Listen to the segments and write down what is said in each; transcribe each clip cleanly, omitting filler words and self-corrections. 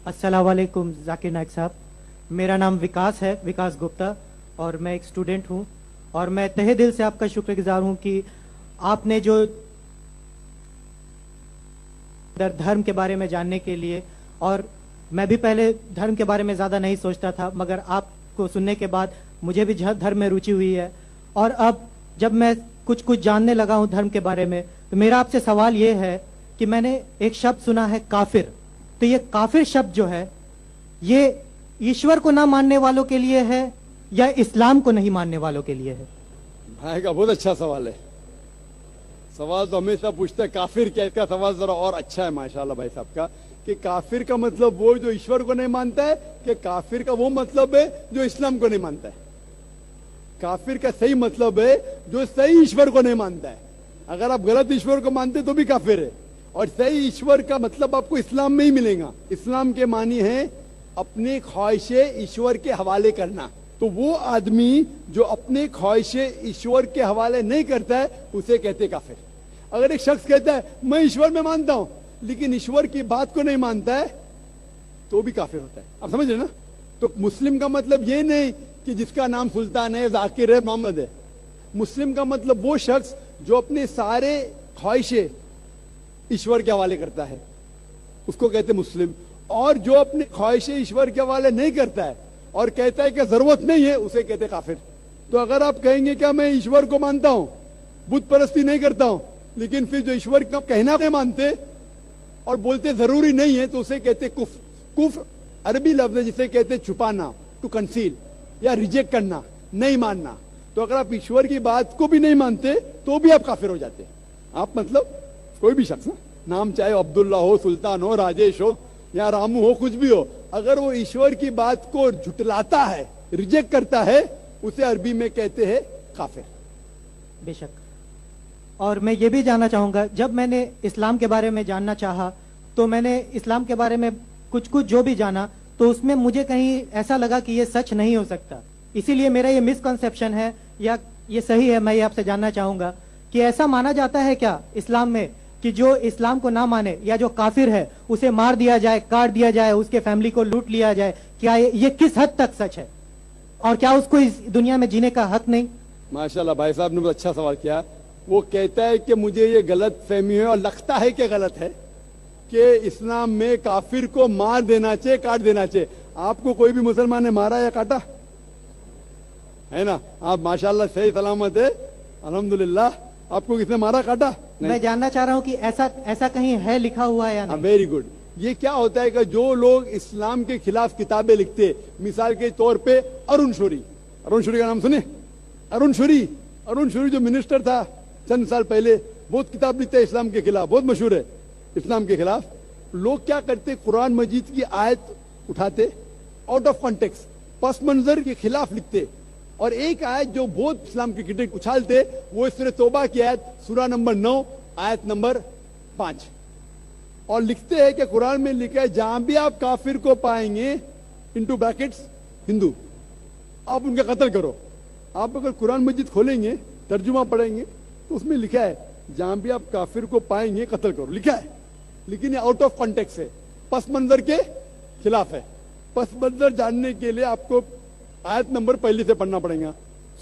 अस्सलाम वालेकुम जाकिर नाइक साहब, मेरा नाम विकास है, विकास गुप्ता, और मैं एक स्टूडेंट हूं। और मैं तहे दिल से आपका शुक्रगुजार हूं कि आपने जो धर्म के बारे में जानने के लिए, और मैं भी पहले धर्म के बारे में ज़्यादा नहीं सोचता था, मगर आपको सुनने के बाद मुझे भी धर्म में रुचि हुई है। और अब जब मैं कुछ कुछ जानने लगा हूं धर्म के बारे में, तो मेरा आपसे सवाल ये है कि मैंने एक शब्द सुना है काफिर। तो ये काफिर शब्द जो है, ये ईश्वर को ना मानने वालों के लिए है या इस्लाम को नहीं मानने वालों के लिए है? भाई का बहुत अच्छा सवाल है। सवाल तो हमेशा पूछते हैं काफिर क्या, इसका सवाल जरा और अच्छा है माशाल्लाह भाई साहब का, कि काफिर का मतलब वो जो ईश्वर को नहीं मानता है, कि काफिर का वो मतलब है जो इस्लाम को नहीं मानता है। काफिर का सही मतलब है जो सही ईश्वर को नहीं मानता है। अगर आप गलत ईश्वर को मानते तो भी काफिर है, और सही ईश्वर का मतलब आपको इस्लाम में ही मिलेगा। इस्लाम के मानी है अपनी ख्वाहिशें ईश्वर के हवाले करना। तो वो आदमी जो अपने ख्वाहिशें ईश्वर के हवाले नहीं करता है, उसे कहते काफिर। अगर एक शख्स कहता है मैं ईश्वर में मानता हूं लेकिन ईश्वर की बात को नहीं मानता है, तो भी काफिर होता है। आप समझ रहे ना? तो मुस्लिम का मतलब ये नहीं कि जिसका नाम सुल्तान है, जाकिर है, मोहम्मद है। मुस्लिम का मतलब वो शख्स जो अपने सारे ख्वाहिशें ईश्वर के हवाले करता है, उसको कहते मुस्लिम। और जो अपने ख्वाहिशें ईश्वर के हवाले नहीं करता है और कहता है कि जरूरत नहीं है, उसे कहते काफिर। तो अगर आप कहेंगे क्या मैं ईश्वर को मानता हूं, बुत परस्ती नहीं करता हूं, लेकिन फिर जो ईश्वर का कहना नहीं मानते और बोलते जरूरी नहीं है, तो उसे कहते कुफ। कुफ अरबी लफ्ज है जिसे कहते छुपाना, टू कंसील, या रिजेक्ट करना, नहीं मानना। तो अगर आप ईश्वर की बात को भी नहीं मानते तो भी आप काफिर हो जाते। आप मतलब कोई भी शख्स, नाम चाहे अब्दुल्ला हो, सुल्तान हो, राजेश हो या रामू हो, कुछ भी हो, अगर वो ईश्वर की बात को झुटलाता है, रिजेक्ट करता है, उसे अरबी में कहते हैं काफिर। बेशक। और मैं ये भी जानना चाहूंगा, जब मैंने इस्लाम के बारे में जानना चाहा तो मैंने इस्लाम के बारे में कुछ कुछ जो भी जाना, तो उसमें मुझे कहीं ऐसा लगा कि ये सच नहीं हो सकता। इसीलिए मेरा ये मिसकंसेप्शन है या ये सही है, मैं ये आपसे जानना चाहूंगा कि ऐसा माना जाता है क्या इस्लाम में कि जो इस्लाम को ना माने या जो काफिर है उसे मार दिया जाए, काट दिया जाए, उसके फैमिली को लूट लिया जाए? क्या ये किस हद तक सच है, और क्या उसको इस दुनिया में जीने का हक नहीं? माशाल्लाह भाई साहब ने बहुत अच्छा सवाल किया। वो कहता है कि मुझे ये गलत फहमी है और लगता है कि गलत है कि इस्लाम में काफिर को मार देना चाहिए, काट देना चाहिए। आपको कोई भी मुसलमान ने मारा या काटा है ना? आप माशाल्लाह सही सलामत है, अल्हम्दुलिल्लाह। आपको किसने मारा, काटा? मैं जानना चाह रहा हूँ कि ऐसा कहीं है लिखा हुआ है या नहीं? Very good. ये क्या होता है कि जो लोग इस्लाम के खिलाफ किताबें लिखते, मिसाल के तौर पे अरुण शूरी का नाम सुने? अरुण शूरी जो मिनिस्टर था चंद साल पहले, बहुत किताब लिखते हैं इस्लाम के खिलाफ, बहुत मशहूर है इस्लाम के खिलाफ। लोग क्या करते, कुरान मजीद की आयत उठाते, आउट ऑफ कॉन्टेक्स्ट, पस मंजर के खिलाफ लिखते, और एक आयत जो बहुत इस्लाम के क्रिटिक उछालते, वो सूरह तौबा की आयत, सूरा नंबर 9 आयत नंबर 5, और लिखते हैं कि कुरान में लिखा है जहां भी आप काफिर को पाएंगे, इनटू ब्रैकेट्स हिंदू, आप उनका कत्ल करो। आप अगर कुरान मजीद खोलेंगे, तर्जुमा पढ़ेंगे, तो उसमें लिखा है जहां भी आप काफिर को पाएंगे कत्ल करो, लिखा है। लेकिन ये आउट ऑफ कॉन्टेक्स्ट है, पस मंजर के खिलाफ है। पस मंजर जानने के लिए आपको आयत नंबर पहले से पढ़ना पड़ेगा।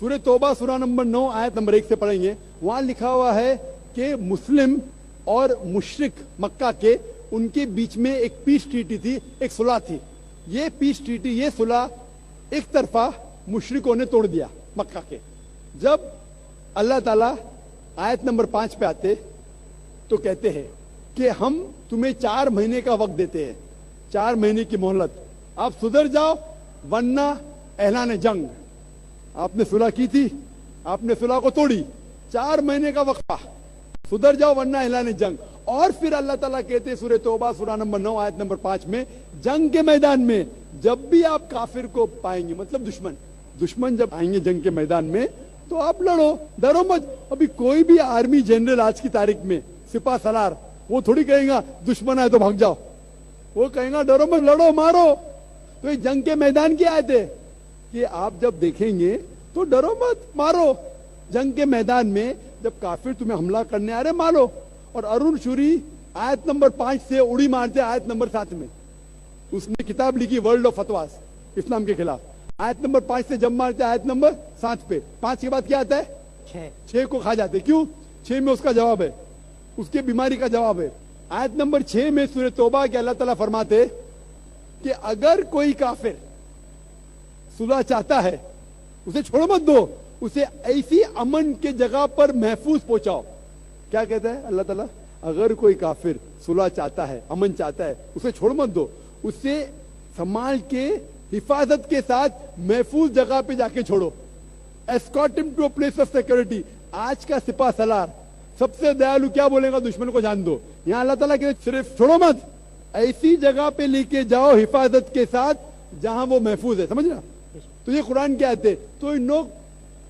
सूरह तौबा सूरा नंबर 9 आयत नंबर 1 से पढ़ेंगे। वहां लिखा हुआ है कि मुस्लिम और मुशरिक मक्का के, उनके बीच में एक पीस ट्रीटी थी, एक सुलह थी। ये पीस ट्रीटी, ये सुलह एक तरफा मुशरिकों ने तोड़ दिया मक्का के। जब अल्लाह ताला आयत नंबर 5 पे आते तो कहते हैं कि हम तुम्हें 4 महीने का वक्त देते हैं, 4 महीने की मोहलत, आप सुधर जाओ वरना ऐलान जंग। आपने सुलह की थी, आपने सुलह को तोड़ी, 4 महीने का वक्फा, सुधर जाओ वरना ऐलान जंग। और फिर अल्लाह ताला कहते हैं सूरह तौबा सूरा नंबर 9 आयत नंबर 5 में, जंग के मैदान में जब भी आप काफिर को पाएंगे, मतलब दुश्मन जब आएंगे जंग के मैदान में, तो आप लड़ो, डरो मत। अभी कोई भी आर्मी जनरल आज की तारीख में, सिपा सलार, वो थोड़ी कहेगा दुश्मन आए तो भाग जाओ, वो कहेगा डरो मत, लड़ो, मारो। तो ये जंग के मैदान की आयत है कि आप जब देखेंगे तो डरो मत, मारो। जंग के मैदान में जब काफिर तुम्हें हमला करने आ रहे, मारो। और अरुण शूरी आयत नंबर 5 से उड़ी मारते आयत नंबर 7 में, اس نے کتاب لکھی ورلڈ آف فتواز اسلام کے خلاف. آیت نمبر 5 سے جب مارتے آیت نمبر 7 پہ. 5 کے بعد کیا آتا ہے؟ 6 کو کھا جاتے. کیوں؟ 6 میں اس کا جواب ہے, اس کی بیماری کا جواب ہے. آیت نمبر 6 میں سورہ توبہ کے اللہ تعالیٰ فرماتے کہ اگر کوئی کافر صلح چاہتا ہے اسے چھوڑ مت دو, اسے ایسی امن کے جگہ پر محفوظ پہنچاؤ. کیا کہتا ہے اللہ تعالیٰ؟ اگر کوئی کافر صلح چاہتا ہے, امن چاہتا ہے, اسے چھوڑ مت دو, اسے سنبھال کے حفاظت کے ساتھ محفوظ جگہ پہ جا کے چھوڑو. escort him to a place of security. آج کا سپاہ سالار سب سے دیالو کیا بولے گا؟ دشمن کو جان دو. یہاں اللہ تعالیٰ کہ صرف چھوڑو مت, ایسی جگہ پہ لے کے جاؤ حفاظت کے ساتھ جہاں وہ محفوظ ہے. سمجھ رہا؟ تو یہ قرآن کے آیت ہے. تو ان لوگ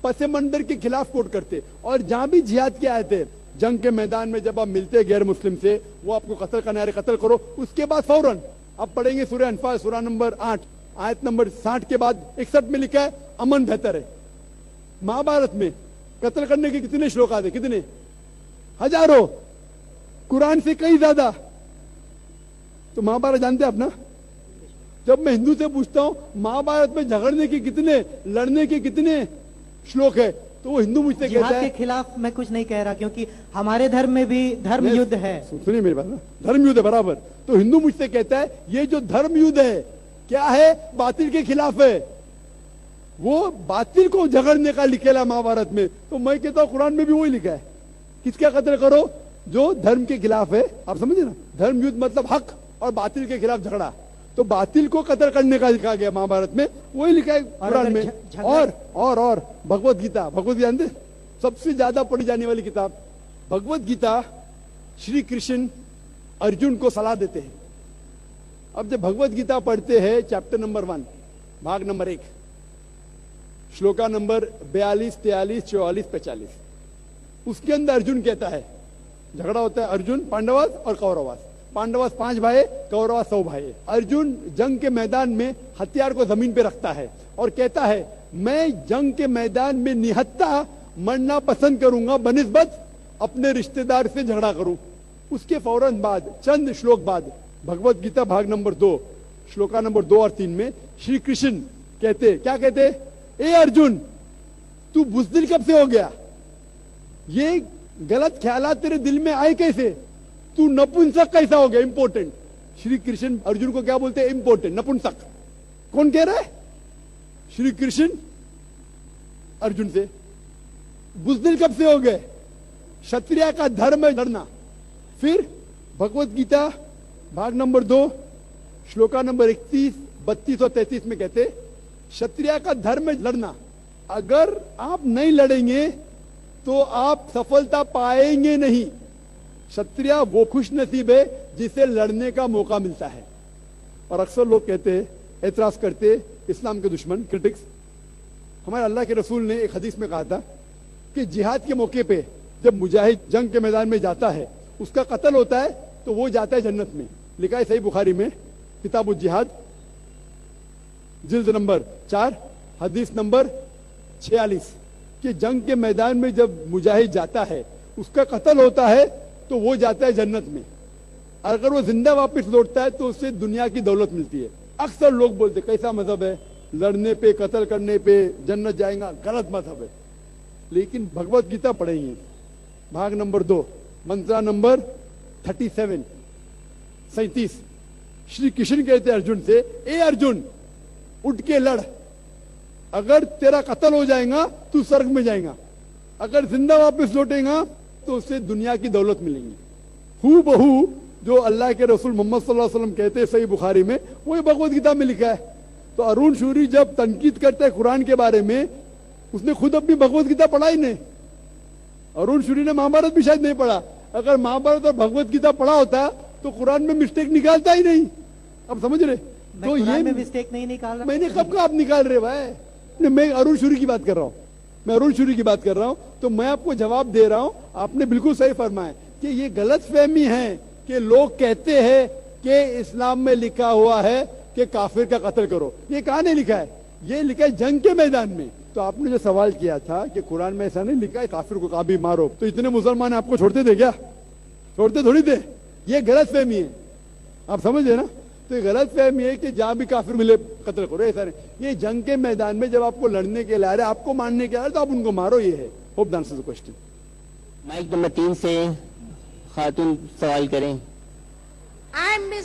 پس منظر کے خلاف کوٹ کرتے, اور جہاں بھی جہاد کی آیت ہے, جنگ کے میدان میں جب آپ ملتے غیر مسلم سے, وہ آپ کو قتل کرنے آ رہے, قتل کرو. اس کے بعد فوراً آپ پڑھیں گے سورہ انفال سورہ نمبر 8 آیت نمبر 60 کے بعد 61 میں لکھا ہے امن بہتر ہے. مہابھارت میں قتل کرنے کے کتنے شلوک آتے؟ کتنے؟ ہزاروں, قرآن سے کئی زیادہ. تو مہابھارت جانتے ہیں آپ نا؟ جب میں ہندو سے پوچھتا ہوں مہابھارت میں جھگڑنے کے کتنے, لڑنے کے کتنے شلوک ہے, تو وہ ہندو مجھ سے کہتا جہاد ہے کے خلاف میں کچھ نہیں کہہ رہا, کیونکہ ہمارے دھرم میں بھی دھرم یدھ ہے. سنیے میری بات نا, دھرم یدھ ہے برابر. تو ہندو مجھ سے کہتا ہے یہ جو دھرم یدھ ہے کیا ہے؟ باطل کے خلاف ہے. وہ باطل کو جھگڑنے کا لکھا مہابھارت میں. تو میں کہتا ہوں قرآن میں بھی وہی لکھا ہے, کس کا قتل کرو؟ جو دھرم کے خلاف ہے. آپ سمجھے نا, دھرم یدھ مطلب حق اور باطل کے خلاف جھگڑا. تو باطل کو قتل کرنے کا لکھا گیا مہابھارت میں, وہی لکھا ہے قرآن میں. اور بھگوت گیتا, بھگوت گیتا جانتے؟ سب سے زیادہ پڑھی جانے والی کتاب بھگوت گیتا. شری کرشن ارجن کو صلاح دیتے ہیں. اب جب بھگوت گیتا پڑھتے ہیں چیپٹر نمبر 1 بھاگ نمبر 1 شلوکا نمبر 42 43 44 45, اس کے اندر ارجن کہتا ہے, جھگڑا ہوتا ہے ارجن پانڈواس اور کورواس. پانڈواس 5 بھائی, کورواس 100 بھائی. ارجن جنگ کے میدان میں ہتھیار کو زمین پہ رکھتا ہے اور کہتا ہے میں جنگ کے میدان میں نہتا مرنا پسند کروں گا بنسبت اپنے رشتہ دار سے جھگڑا کروں. اس کے فوراً بعد چند شلوک بعد بھگوت گیتا بھاگ نمبر 2 شلوکا نمبر 2 اور 3 میں شری کرشن کہتے, کیا کہتے؟ اے ارجن تو بزدل کب سے ہو گیا؟ یہ غلط خیالات تیرے دل میں آئے کیسے؟ تو نپنسک کیسا ہو گیا؟ امپورٹنٹ. شری کرشن ارجن کو کیا بولتے ہیں؟ امپورٹنٹ, نپنسک. کون کہہ رہا ہے؟ شری کرشن ارجن سے. بزدل کب سے ہو گئے؟ شتریا کا دھرم ہے لڑنا. پھر بھگوت گیتا بھاگ نمبر 2 شلوکا نمبر 31 32 اور 33 میں کہتے شتریا کا دھرم ہے لڑنا. اگر آپ نہیں لڑیں گے تو آپ سفلتا پائیں گے نہیں. شتریا وہ خوش نصیب ہے جسے لڑنے کا موقع ملتا ہے. اور اکثر لوگ کہتے, اعتراض کرتے, اسلام کے دشمن کرٹکس, ہمارے اللہ کے رسول نے ایک حدیث میں کہا تھا کہ جہاد کے موقع پہ جب مجاہد جنگ کے میدان میں جاتا ہے, اس کا قتل ہوتا ہے تو وہ جاتا ہے جنت میں. لکھا ہے صحیح بخاری میں کتاب الجہاد جلد نمبر 4 حدیث نمبر 46 کہ جنگ کے میدان میں جب مجاہد جاتا ہے اس کا قتل ہوتا ہے تو وہ جاتا ہے جنت میں. اگر وہ زندہ واپس لوٹتا ہے تو اسے دنیا کی دولت ملتی ہے. اکثر لوگ بولتے کیسا مذہب ہے, لڑنے پہ قتل کرنے پہ جنت جائیں گا, غلط مذہب ہے. لیکن بھگوت گیتا پڑھیں گے بھاگ نمبر 2 منترا نمبر 37 37 شری کرشن کہتے ہیں ارجن سے, اے ارجن اٹھ کے لڑ. اگر تیرا قتل ہو جائے گا تو سرگ میں جائے گا, اگر زندہ واپس لوٹے گا تو اسے دنیا کی دولت ملیں گی. ہو بہو جو اللہ کے رسول محمد صلی اللہ علیہ وسلم کہتے ہیں صحیح بخاری میں, وہی بھگوت گیتا میں لکھا ہے. تو ارون شوری جب تنقید کرتا ہے قرآن کے بارے میں, اس نے خود اپنی بھگوت گیتا پڑھا ہی نہیں. ارون شوری نے مہابھارت بھی شاید نہیں پڑھا. اگر مہابھارت اور بھگوت گیتا پڑھا ہوتا تو قرآن میں مسٹیک نکالتا ہی نہیں. اب سمجھ رہے؟ تو یہ مسٹیک نہیں نکال رہا. میں نے کب کا آپ نکال رہے بھائی, میں ارون شوری کی بات کر رہا ہوں, میں ارون شوری کی بات کر رہا ہوں. تو میں آپ کو جواب دے رہا ہوں, آپ نے بالکل صحیح فرمایا کہ یہ غلط فہمی ہے کہ لوگ کہتے ہیں کہ اسلام میں لکھا ہوا ہے کہ کافر کا قتل کرو. یہ کہاں نہیں لکھا ہے؟ یہ لکھا ہے جنگ کے میدان میں. تو آپ نے جو سوال کیا تھا کہ قرآن میں ایسا نہیں لکھا ہے کافر کو کبھی مارو, تو اتنے مسلمان آپ کو چھوڑتے تھے کیا؟ چھوڑتے تھوڑی تھے. یہ غلط فہمی ہے, آپ سمجھے نا. تو تو یہ غلط فہمی ہے کہ جہاں بھی کافر ملے قتل کرو. ایسا نہیں. یہ جنگ کے میدان میں جب آپ کو لڑنے کے لیے آ رہے آپ کو مارنے کے آ رہے تو آپ ان کو مارو. یہ ہے. Hope the answer the question. Mic number 3 سے خاتون سوال کریں. I'm Miss